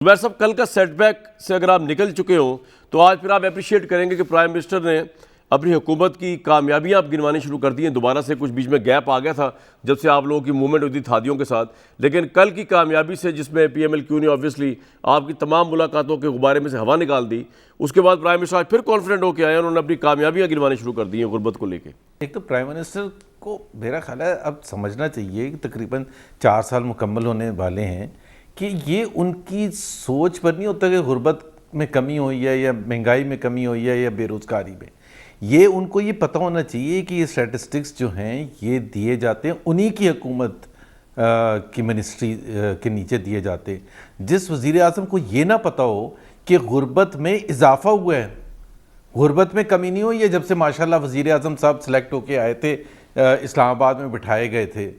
जुबैर साहब, कल का सेटबैक से अगर आप निकल चुके हो तो आज फिर आप अप्रिशिएट करेंगे कि प्राइम मिनिस्टर ने अपनी हुकूमत की कामयाबियां आप गिनवानी शुरू कर दी हैं। दोबारा से कुछ बीच में गैप आ गया था जब से आप लोगों की मूवमेंट हुई थी थादियों के साथ, लेकिन कल की कामयाबी से जिसमें PMLQ ने ऑब्वियसली आपकी तमाम मुलाकातों के गुब्बारे में से हवा निकाल दी, उसके बाद प्राइम मिनिस्टर आज फिर कॉन्फिडेंट होकर आए, उन्होंने अपनी कामयाबियां गिनवानी शुरू कर दी हैं गुर्बत को लेकर। एक तो प्राइम मिनिस्टर को मेरा ख्याल है अब समझना चाहिए कि तकरीबन 4 साल मुकम्मल होने वाले हैं कि ये उनकी सोच पर नहीं होता कि गुर्बत में कमी हुई है या महंगाई में कमी हुई है या बेरोज़गारी में। ये उनको ये पता होना चाहिए कि ये स्टैटिस्टिक्स जो हैं ये दिए जाते हैं उन्हीं की हुकूमत की मिनिस्ट्री के नीचे दिए जाते हैं। जिस वज़ीर आज़म को ये ना पता हो कि गुर्बत में इजाफा हुआ है, गुर्बत में कमी नहीं हुई है जब से माशाल्लाह वज़ीर आज़म साहब सेलेक्ट होके आए थे, इस्लामाबाद में बिठाए गए थे,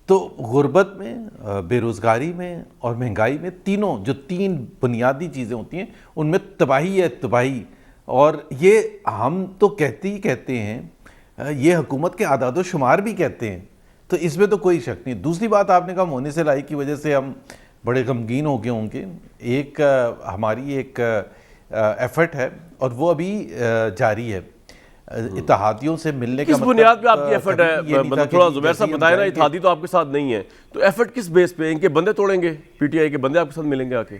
तो गुर्बत में, बेरोज़गारी में और महंगाई में, तीनों जो 3 बुनियादी चीज़ें होती हैं उनमें तबाही है, तबाही। और ये हम तो कहते ही कहते हैं, ये हुकूमत के आदाद शुमार भी कहते हैं, तो इसमें तो कोई शक नहीं। दूसरी बात आपने कहा मोनी से लाई की वजह से हम बड़े गमगीन हो गए होंगे। एक हमारी एक एफर्ट है और वो अभी जारी है, इत्तेहादियों से मिलने का। किस बुनियाद पे आपकी एफर्ट है? मतलब थोड़ा जुबैर साहब बताए ना, इत्तेहादी तो आपके साथ नहीं है, तो एफर्ट किस बेस पे? इनके बंदे तोड़ेंगे, PTI के बंदे आपके साथ मिलेंगे आके?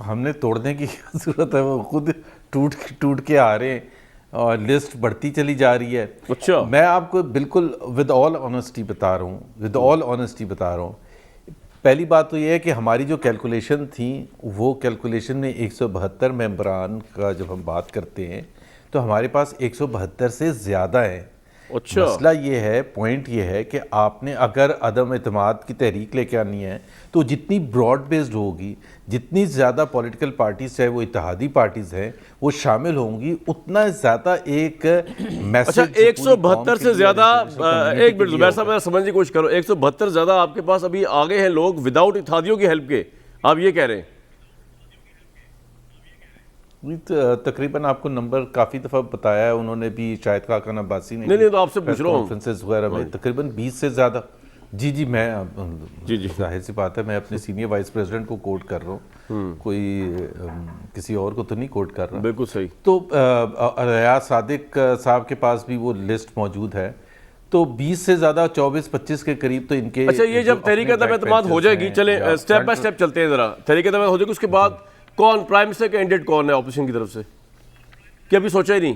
हमने तोड़ने की जरूरत है, वो खुद टूट के आ रहे हैं और लिस्ट बढ़ती चली जा रही है। अच्छा, मैं आपको बिल्कुल विद ऑल ऑनेस्टी बता रहा हूँ, पहली बात तो ये है कि हमारी जो कैलकुलेशन थी वो कैलकुलेशन में 172 मेंबरान का जब हम बात करते हैं तो हमारे पास 172 से ज़्यादा है। अच्छा, मसला ये है, पॉइंट ये है कि आपने अगर अदम एतमाद की तहरीक लेके आनी है तो जितनी ब्रॉड बेस्ड होगी, जितनी ज़्यादा पॉलिटिकल पार्टीज चाहे वो इत्तेहादी पार्टीज हैं वो शामिल होंगी, उतना ज़्यादा एक मैसेज। अच्छा, 172 से ज़्यादा, एक मिनट जुबैर साहब, मैं समझने की कोशिश करो, 172 ज़्यादा आपके पास अभी आ गए हैं लोग विदाउट इत्तेहादियों की हेल्प के, आप ये कह रहे हैं? तकरीबन आपको नंबर काफ़ी दफ़ा बताया है उन्होंने भी, शायद खाकन अब्बासी ने। नहीं, तो आपसे पूछ रहा हूँ, कॉन्फ्रेंसेस वगैरह में तकरीबन 20 से ज़्यादा। जी, मैं जी जाहिर सी बात है, मैं अपने सीनियर वाइस प्रेसिडेंट को कोट कर रहा हूँ, कोई किसी और को तो नहीं कोट कर रहा। बिल्कुल सही। तो रियाज सादिक साहब के पास भी वो लिस्ट मौजूद है, तो 20 से ज़्यादा, 24-25 के करीब तो इनके। अच्छा, ये जब तहरीक-ए-एतमाद हो जाएगी, चले स्टेप बाय स्टेप चलते हैं ज़रा, तहरीक-ए-एतमाद हो जाएगी, उसके बाद कौन प्राइम मिनिस्टर कैंडिडेट कौन है ऑपोजिशन की तरफ से, कि अभी सोचा ही नहीं?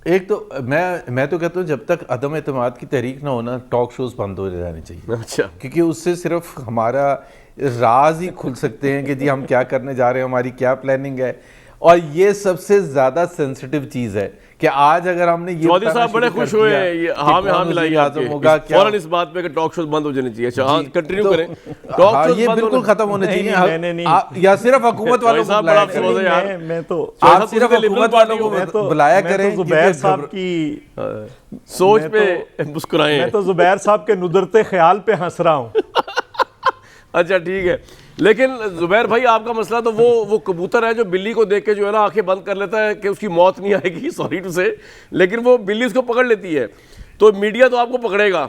एक तो मैं तो कहता हूँ जब तक अदम एतमाद की तहरीक ना होना, टॉक शोज बंद हो जाने चाहिए। अच्छा, क्योंकि उससे सिर्फ हमारा राज ही खुल सकते हैं कि जी हम क्या करने जा रहे हैं, हमारी क्या प्लानिंग है। और ये सबसे ज्यादा सेंसिटिव चीज है कि आज अगर हमने ये चौधरी साहब बड़े खुश हुए हाँ मिलाइए होगा फौरन इस बात पे कि टॉक शोज बंद हो जाने चाहिए। अच्छा, हाँ, कंटिन्यू करें। टॉक शोज ये बिल्कुल खत्म होने चाहिए, या सिर्फ हुकूमत वालों को बुलाया करें। मैं तो आप सिर्फ हुकूमत वालों को बुलाया करें। जुबैर साहब की सोच पे मुस्कुराए। मैं तो जुबैर साहब के नुदरते ख्याल पे हंस रहा हूँ। अच्छा, ठीक है, लेकिन जुबैर भाई आपका मसला तो वो कबूतर है जो बिल्ली को देख के जो है ना आंखें बंद कर लेता है कि उसकी मौत नहीं आएगी, सॉरी टू से, लेकिन वो बिल्ली उसको पकड़ लेती है। तो मीडिया तो आपको पकड़ेगा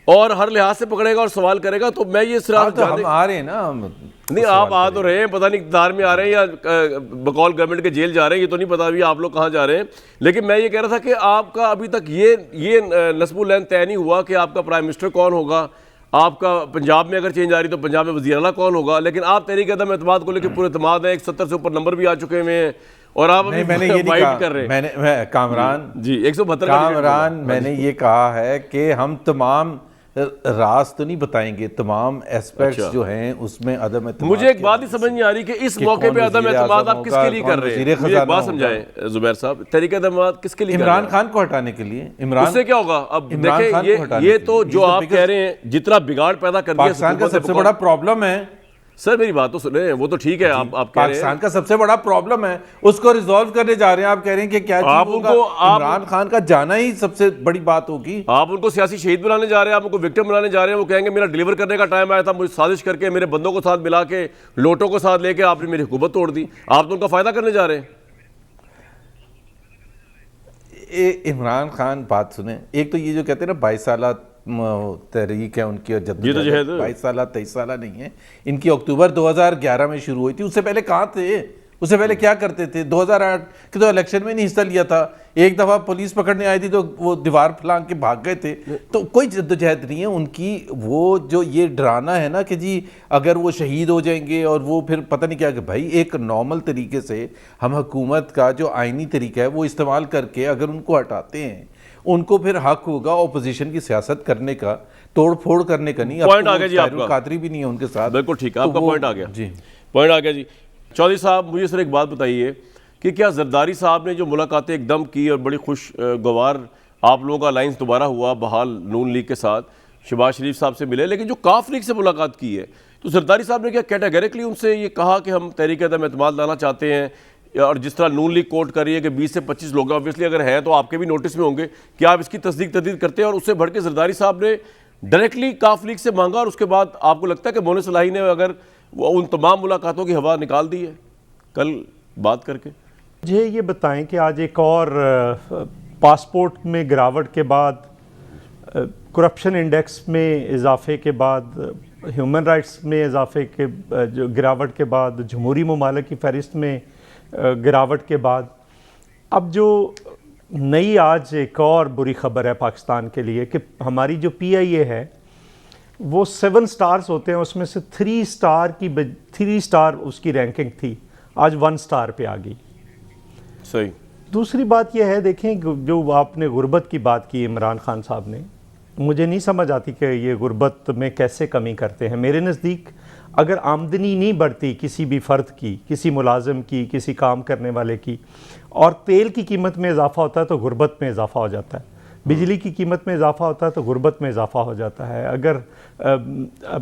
और हर लिहाज से पकड़ेगा और सवाल करेगा। तो मैं ये सिर्फ हम आ रहे हैं ना, नहीं आप आ तो रहे हैं, पता नहीं इक़्तिदार में आ रहे हैं या बकौल गवर्नमेंट के जेल जा रहे हैं, ये तो नहीं पता अभी आप लोग कहाँ जा रहे हैं। लेकिन मैं ये कह रहा था कि आपका अभी तक ये नस्बुल तय नहीं हुआ कि आपका प्राइम मिनिस्टर कौन होगा, आपका पंजाब में अगर चेंज आ रही तो पंजाब में वज़ीर आला कौन होगा। लेकिन आप तहरीक अदम एतमाद को लेकर पूरे एतमाद है, 170 से ऊपर नंबर भी आ चुके हैं और आप अभी मैंने ये वाइट कर रहे हैं। मैं कामरान जी 172 कामरान मैंने ये कहा है कि हम तमाम राज तो नहीं बताएंगे, तमाम एस्पेक्ट्स जो हैं उसमें अदम एतमाद। मुझे एक बात ही समझ नहीं आ रही कि इस मौके पे अदम एतमाद आप किसके लिए कर रहे हैं? मुझे एक बात समझाएं जुबैर साहब, तहरीक एतमाद किसके लिए? इमरान खान को हटाने के लिए। इमरान उससे क्या होगा? अब देखें, ये तो जो आप कह रहे हैं जितना बिगाड़ पैदा कर दिया पाकिस्तान का सबसे बड़ा प्रॉब्लम है। सर मेरी बात तो सुने, वो तो ठीक है, आप कह रहे हैं पाकिस्तान का सबसे बड़ा प्रॉब्लम है, उसको रिजॉल्व करने जा रहे हैं। आप कह रहे हैं कि क्या आप उनको इमरान खान का जाना ही सबसे बड़ी बात होगी। आप उनको सियासी शहीद बनाने जा रहे हैं, आप उनको विक्टिम बनाने जा रहे हैं। वो कहेंगे मेरा डिलीवर करने का टाइम आया था, मुझे साजिश करके मेरे बंदों को साथ मिला के, लोटों को साथ लेके आपने मेरी हुकूमत तोड़ दी। आप तो उनका फायदा करने जा रहे हैं। इमरान खान, बात सुने, एक तो ये जो कहते हैं ना 22 साल तहरीक है उनकी और जद्दोजहद 22 साल 23 साल नहीं है इनकी, अक्टूबर 2011 में शुरू हुई थी। उससे पहले कहाँ थे, उससे पहले क्या करते थे? 2008 के तो इलेक्शन में नहीं हिस्सा लिया था, एक दफ़ा पुलिस पकड़ने आई थी तो वो दीवार फलांग के भाग गए थे। तो कोई जद्दोजहद नहीं है उनकी। वो जो ये डराना है ना कि जी अगर वो शहीद हो जाएंगे और वो फिर पता नहीं क्या, कि भाई एक नॉर्मल तरीके से हम हुकूमत का जो आइनी तरीका है वो इस्तेमाल करके अगर उनको हटाते हैं, उनको फिर हक होगा अपोजिशन की सियासत करने का, तोड़ फोड़ करने का नहीं। पॉइंट आ गया जी आपका, कादरी भी नहीं है उनके साथ। बिल्कुल ठीक है, आपका वो- पॉइंट आ गया जी, पॉइंट आ गया जी। चौधरी साहब मुझे सर एक बात बताइए कि क्या जरदारी साहब ने जो मुलाकातें एकदम की और बड़ी खुशगवार आप लोगों का अलाइंस दोबारा हुआ बहाल नून लीग के साथ, शहबाज शरीफ साहब से मिले, लेकिन जो काफ लीग से मुलाकात की है तो जरदारी साहब ने क्या कैटेगरिकली उनसे ये कहा कि हम तहरीक अदम एतमाद लाना चाहते हैं, और जिस तरह नून लीग कोर्ट कर रही है कि 20 से 25 लोग ऑब्वियसली अगर हैं तो आपके भी नोटिस में होंगे, क्या आप इसकी तस्दीक तदीद करते हैं? और उससे बढ़ के जरदारी साहब ने डायरेक्टली काफ लीग से मांगा और उसके बाद आपको लगता है कि मोहन सलाही ने अगर वो उन तमाम मुलाकातों की हवा निकाल दी है कल बात करके? मुझे ये बताएं कि आज एक और पासपोर्ट में गिरावट के बाद, करप्शन इंडेक्स में इजाफे के बाद, ह्यूमन राइट्स में इजाफे के जो गिरावट के बाद, जमहूरी ममालिक की फहरिस्त में गिरावट के बाद, अब जो नई आज एक और बुरी खबर है पाकिस्तान के लिए कि हमारी जो PIA है वो 7 स्टार्स होते हैं, उसमें से 3 स्टार उसकी रैंकिंग थी, आज 1 स्टार पे आ गई। सही। दूसरी बात यह है, देखें जो आपने गुर्बत की बात की इमरान खान साहब ने, मुझे नहीं समझ आती कि ये गुर्बत में कैसे कमी करते हैं। मेरे नज़दीक अगर आमदनी नहीं बढ़ती किसी भी फ़र्द की, किसी मुलाजिम की, किसी काम करने वाले की, और तेल की कीमत में इजाफा होता है तो गुर्बत में इजाफा हो जाता है, बिजली की कीमत में इजाफा होता है तो गुर्बत में इजाफा हो जाता है, अगर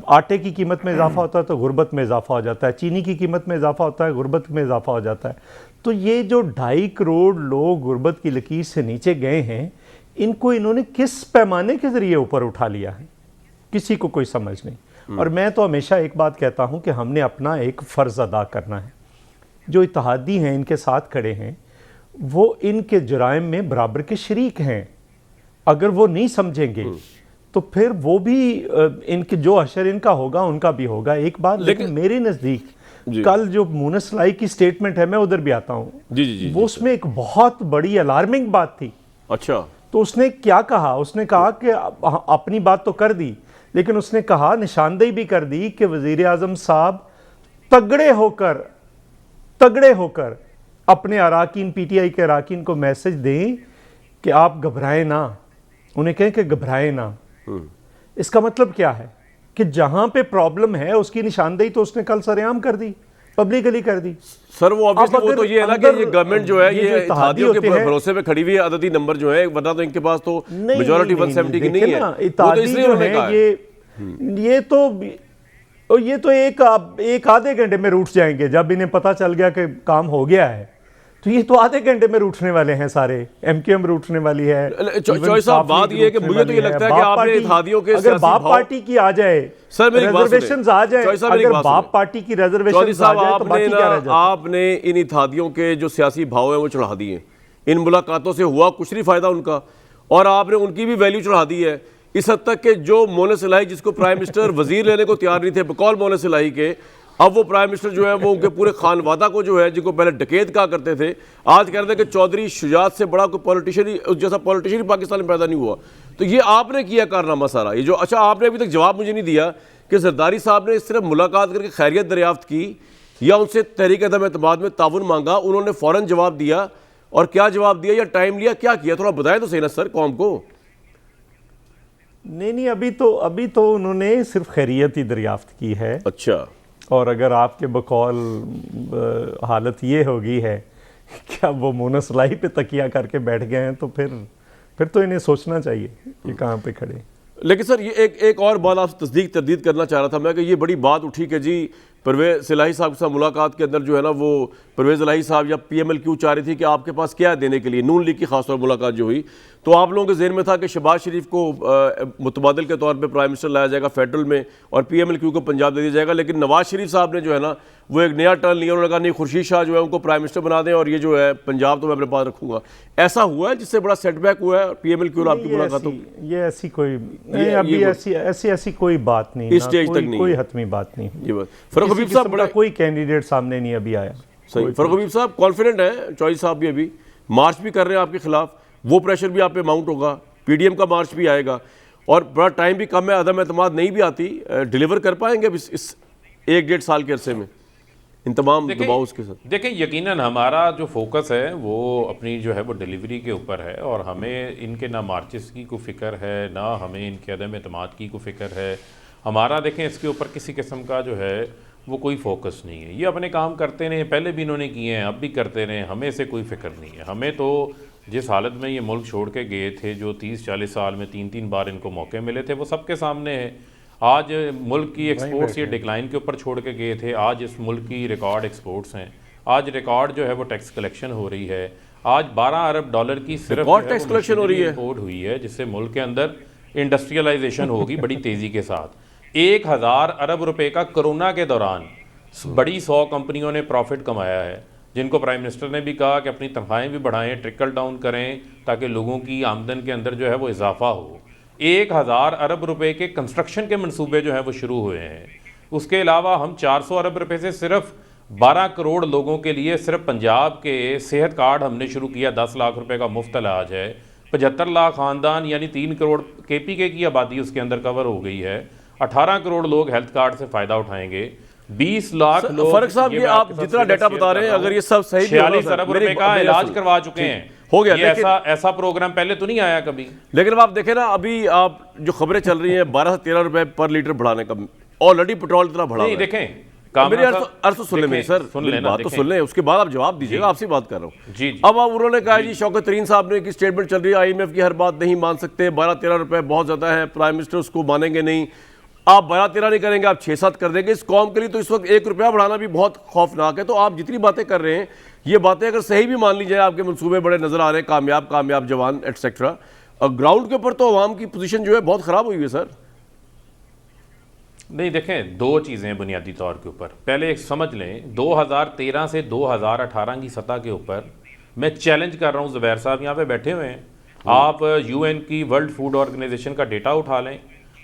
आटे की कीमत में इजाफा होता है तो गुर्बत में इजाफा हो जाता है, चीनी की कीमत में इजाफा होता है, गुर्बत में इजाफा हो जाता है। तो ये जो 2.5 करोड़ लोग गुर्बत की लकीर से नीचे गए हैं, इनको इन्होंने किस पैमाने के ज़रिए ऊपर उठा लिया है, किसी को कोई समझ नहीं। और मैं तो हमेशा एक बात कहता हूँ कि हमने अपना एक फ़र्ज़ अदा करना है। जो इत्तेहादी हैं, इनके साथ खड़े हैं, वो इनके जुराइम में बराबर के शरीक हैं। अगर वो नहीं समझेंगे तो फिर वो भी इनके जो अशर इनका होगा उनका भी होगा। एक बात लेकिन मेरे नज़दीक कल जो मोहन सलाई की स्टेटमेंट है, मैं उधर भी आता हूँ, वो उसमें एक बहुत बड़ी अलार्मिंग बात थी। अच्छा, तो उसने क्या कहा? उसने कहा कि अपनी बात तो कर दी, लेकिन उसने कहा, निशानदेही भी कर दी कि वज़ीर आज़म साहब तगड़े होकर अपने अराकीन, PTI के अराकीन को मैसेज दें कि आप घबराएं ना, उन्हें कहें कि घबराएं ना। इसका मतलब क्या है कि जहां पे प्रॉब्लम है उसकी निशानदेही तो उसने कल सरेआम कर दी, पब्लिकली कर दी। सर वो ऑब्वियसली वो तो ये है ना कि ये गवर्नमेंट जो है ये इत्तेहादियों के भरोसे पे खड़ी हुई है, अददी नंबर जो है, वरना तो इनके पास तो मेजॉरिटी 170 की नहीं है। वो तो इसलिए उन्होंने कहा ये तो एक आधे घंटे में रूठ जाएंगे। जब इन्हें पता चल गया कि काम हो गया है तो ये तो आधे घंटे में रूठने वाले हैं सारे। MQM रूठने वाली है। चॉइस साहब बात ये है कि मुझे तो ये लगता है कि आपने इत्तेहादियों के अगर बाप पार्टी की आ जाए, रिजर्वेशंस आ जाए, अगर बाप पार्टी की रिजर्वेशंस आ जाए तो बाकी क्या रह जाता है? आपने इन इत्तेहादियों के जो सियासी भाव है वो चढ़ा दिए। इन मुलाकातों से हुआ कुछ नहीं फायदा उनका, और आपने उनकी भी वैल्यू चढ़ा दी है, इस हद तक कि जो मोहन सलाही जिसको प्राइम मिनिस्टर वजीर लेने को तैयार नहीं थे बकौल मोहन सलाही के, अब वो प्राइम मिनिस्टर जो है वो उनके पूरे खानवादा को जो है, जिनको पहले डकैत कहा करते थे, आज कह रहे थे कि चौधरी शुजात से बड़ा कोई पॉलिटिशियन जैसा पॉलिटिशियन पाकिस्तान में पैदा नहीं हुआ। तो ये आपने किया कारनामा सारा ये जो। अच्छा, आपने अभी तक जवाब मुझे नहीं दिया कि जरदारी साहब ने सिर्फ मुलाकात करके खैरियत दरियाफ्त की या उनसे तहरीक अदम एतमाद में ताउन मांगा? उन्होंने फ़ौरन जवाब दिया, और क्या जवाब दिया या टाइम लिया, क्या किया? थोड़ा बताएं तो सही ना सर कौम को। नहीं, अभी तो उन्होंने सिर्फ खैरियत ही दरियाफ्त की है। अच्छा, और अगर आपके बकौल हालत ये होगी है क्या वो मोहन सलाई पे तकिया करके बैठ गए हैं, तो फिर तो इन्हें सोचना चाहिए कि कहाँ पे खड़े। लेकिन सर ये एक और बात आपसे तस्दीक तरदीद करना चाह रहा था मैं कि ये बड़ी बात उठी कि जी परवेज़ सलाही साहब के साथ मुलाकात के अंदर जो है ना, वो परवेज़ सलाही साहब या PMLQ चाह रही थी कि आपके पास क्या है देने के लिए। नून लीग की खासतौर मुलाकात जो हुई तो आप लोगों के ज़हन में था कि शहबाज शरीफ को मुतबादिल के तौर पे प्राइम मिनिस्टर लाया जाएगा फेडरल में, और PMLQ को पंजाब दे दिया जाएगा। लेकिन नवाज शरीफ साहब ने जो है ना वो एक नया टर्न लिया, उन्होंने कहा नहीं खुर्शीद शाह जो है उनको प्राइम मिनिस्टर बना दें और ये जो है पंजाब तो मैं अपने पास रखूंगा। ऐसा हुआ है जिससे बड़ा सेटबैक हुआ है पीएमएल की और आपकी मुलाकातों? ये ऐसी कोई नहीं, अभी ऐसी कोई बात नहीं, इस स्टेज तक नहीं, कोई हतमी बात नहीं। ये बात फरूख हबीब साहब बड़ा कोई कैंडिडेट सामने नहीं अभी आया। सही, फरूख हबीब साहब कॉन्फिडेंट है, चौधरी साहब भी अभी मार्च भी कर रहे हैं आपके खिलाफ, वो प्रेशर भी आप पे माउंट होगा, पीडीएम का मार्च भी आएगा और बड़ा टाइम भी कम है, अदम एतमाद नहीं भी आती, डिलीवर कर पाएंगे अब इस 1-1.5 साल के अरसे में इन तमाम दबाव उसके साथ? देखें यकीनन हमारा जो फोकस है वो अपनी जो है वो डिलीवरी के ऊपर है और हमें इनके ना मार्चेस की कोई फ़िक्र है ना हमें इनके अदम एतमाद की कोई फ़िक्र है। हमारा देखें इसके ऊपर किसी किस्म का जो है वो कोई फोकस नहीं है। ये अपने काम करते रहे, पहले भी इन्होंने किए हैं, अब भी करते रहे, हमें से कोई फ़िक्र नहीं है। हमें तो जिस हालत में ये मुल्क छोड़ के गए थे, जो 30-40 साल में 3-3 बार इनको मौके मिले थे, वो सबके सामने है। आज मुल्क की एक्सपोर्ट्स ये डिक्लाइन के ऊपर छोड़ के गए थे, आज इस मुल्क की रिकॉर्ड एक्सपोर्ट्स हैं, आज रिकॉर्ड जो है वो टैक्स कलेक्शन हो रही है, आज 12 अरब डॉलर की सिर्फ टैक्स कलेक्शन हो रही है, इंपोर्ट हुई है, जिससे मुल्क के अंदर इंडस्ट्रियलाइजेशन होगी बड़ी तेज़ी के साथ। 1000 अरब रुपए का कोरोना के दौरान बड़ी 100 कंपनियों ने प्रॉफिट कमाया है, जिनको प्राइम मिनिस्टर ने भी कहा कि अपनी तनख्वाहें भी बढ़ाएं, ट्रिकल डाउन करें ताकि लोगों की आमदन के अंदर जो है वो इजाफा हो। 1000 अरब रुपए के कंस्ट्रक्शन के मंसूबे जो हैं वो शुरू हुए हैं। उसके अलावा हम 400 अरब रुपए से सिर्फ 12 करोड़ लोगों के लिए सिर्फ पंजाब के सेहत कार्ड हमने शुरू किया, 10 लाख रुपए का मुफ्त इलाज है। 75 लाख ख़ानदान यानी 3 करोड़ KPK की आबादी उसके अंदर कवर हो गई है। 18 करोड़ लोग हेल्थ कार्ड से फ़ायदा उठाएंगे। 20 लाख लोग, फर्क साहब ये आप जितना डेटा बता रहे हैं अगर ये सब सही 46 अरब रुपए का इलाज करवा चुके हैं, हो गया। ये ऐसा प्रोग्राम पहले तो नहीं आया कभी। लेकिन अब आप देखें ना, अभी आप जो खबरें चल रही हैं 12 से 13 रुपए पर लीटर बढ़ाने का, ऑलरेडी पेट्रोल इतना बढ़ा नहीं, हुआ है। देखें मेरी अर्थ तो सुन ले मेरी सर, सुन मेरी लेना, बात तो सुन लें, उसके बाद आप जवाब दीजिएगा, आपसे बात कर रहा हूँ। जी अब उन्होंने कहा जी शौकत तरीन साहब ने की स्टेटमेंट चल रही है, IMF की हर बात नहीं मान सकते, 12-13 रुपए बहुत ज्यादा है, प्राइम मिनिस्टर उसको मानेंगे नहीं। आप 12-13 नहीं करेंगे, आप 6-7 कर देंगे। इस कौम के लिए तो इस वक्त 1 रुपया बढ़ाना भी बहुत खौफनाक है। तो आप जितनी बातें कर रहे हैं, ये बातें अगर सही भी मान ली जाए, आपके मंसूबे बड़े नजर आ रहे हैं, कामयाब जवान एटसेट्रा, और ग्राउंड के ऊपर तो अवाम की पोजीशन जो है बहुत खराब हुई है सर। नहीं, देखें 2 चीज़ें बुनियादी तौर के ऊपर, पहले एक समझ लें 2013 से 2018 की सतह के ऊपर मैं चैलेंज कर रहा हूँ, ज़ुबैर साहब यहाँ पे बैठे हुए हैं, आप UN की वर्ल्ड फूड ऑर्गेनाइजेशन का डेटा उठा लें,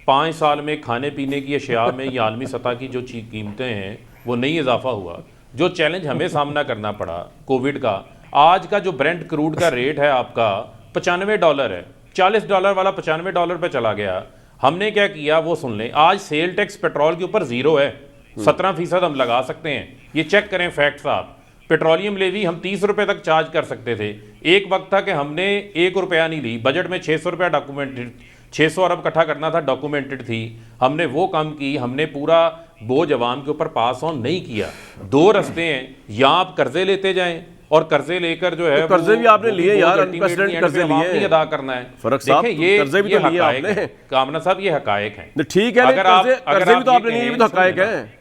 5 साल में खाने पीने की अशिया में या आलमी सतह की जो कीमतें हैं वो नहीं इजाफा हुआ। जो चैलेंज हमें सामना करना पड़ा कोविड का, आज का जो ब्रेंट क्रूड का रेट है आपका $95 है, $40 वाला $95 पे चला गया। हमने क्या किया वो सुन लें, आज सेल टैक्स पेट्रोल के ऊपर 0 है, 17% हम लगा सकते हैं, ये चेक करें फैक्ट्स आप। पेट्रोलियम लेवी हम 30 रुपए तक चार्ज कर सकते थे, एक वक्त था कि हमने 1 रुपया नहीं ली, बजट में 600 रुपया डॉक्यूमेंटेड, 600 अरब इकट्ठा करना था, डॉक्यूमेंटेड थी, हमने वो कम की, हमने पूरा बोझ अवाम के ऊपर पास ऑन नहीं किया। 2 रास्ते हैं, या आप कर्जे लेते जाएं और कर्जे लेकर जो है कर्जे भी आपने लिए यार, अनप्रेसिडेंट कर्जे लिए, अदा करना है। फर्क साहब, कर्जे भी तो लिए आपने। कामना साहब ये हकायक हैं, ठीक है, कर्जे भी तो आपने लिए, भी तो हकायक है।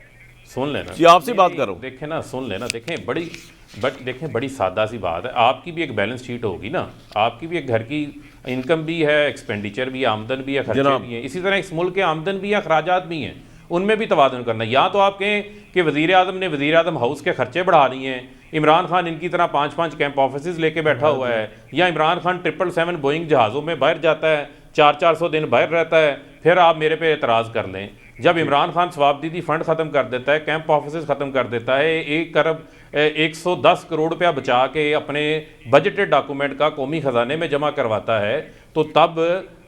सुन लेना जी, आपसे बात कर रहा हूँ। देखें ना, सुन लेना, देखें बड़ी सादा सी बात है। आपकी भी एक बैलेंस शीट होगी ना, आपकी भी एक घर की इनकम भी है, एक्सपेंडिचर भी, आमदन भी है, खर्चे भी हैं, इसी तरह इस मुल्क के आमदन भी है, अखराजात भी हैं, उनमें भी तवाज़ुन करना है। या तो आप कहें कि वज़ीर आज़म ने वज़ीर आज़म हाउस के खर्चे बढ़ा लिए हैं, इमरान खान इनकी तरह 5-5 कैंप ऑफिस लेके बैठा हुआ है, या इमरान खान 777 बोइंग जहाज़ों में बाहर जाता है, 400-400 दिन बाहर रहता है, फिर आप मेरे पे एतराज़ कर लें। जब इमरान खान सवाबदीदी फंड ख़त्म कर देता है, कैंप ऑफिस ख़त्म कर देता है, 1 अरब 110 करोड़ रुपया बचा के अपने बजटेड डॉक्यूमेंट का कौमी ख़जाने में जमा करवाता है, तो तब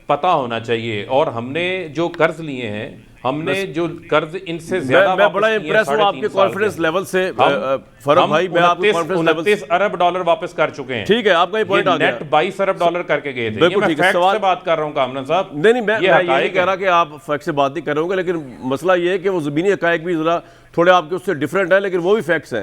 पता होना चाहिए। और हमने जो कर्ज लिए हैं, हमने जो कर्ज इनसे ज्यादा, मैं बड़ा इंप्रेस हूं आपके कॉन्फिडेंस लेवल से फरूख भाई, मैं आपके कॉन्फिडेंस लेवल से $29 अरब वापस कर चुके हैं। ठीक है, आपका ये पॉइंट आ गया, नेट $22 अरब करके गए थे। बिल्कुल ठीक है, सवाल से बात कर रहा हूं कामरान साहब। नहीं, मैं ये नहीं कह रहा कि आप फैक्ट से बात नहीं कर रहे होंगे, लेकिन मसला ये है कि वो ज़मीनी हकायक भी जरा थोड़े आपके उससे डिफरेंट है, लेकिन वो भी फैक्ट्स हैं।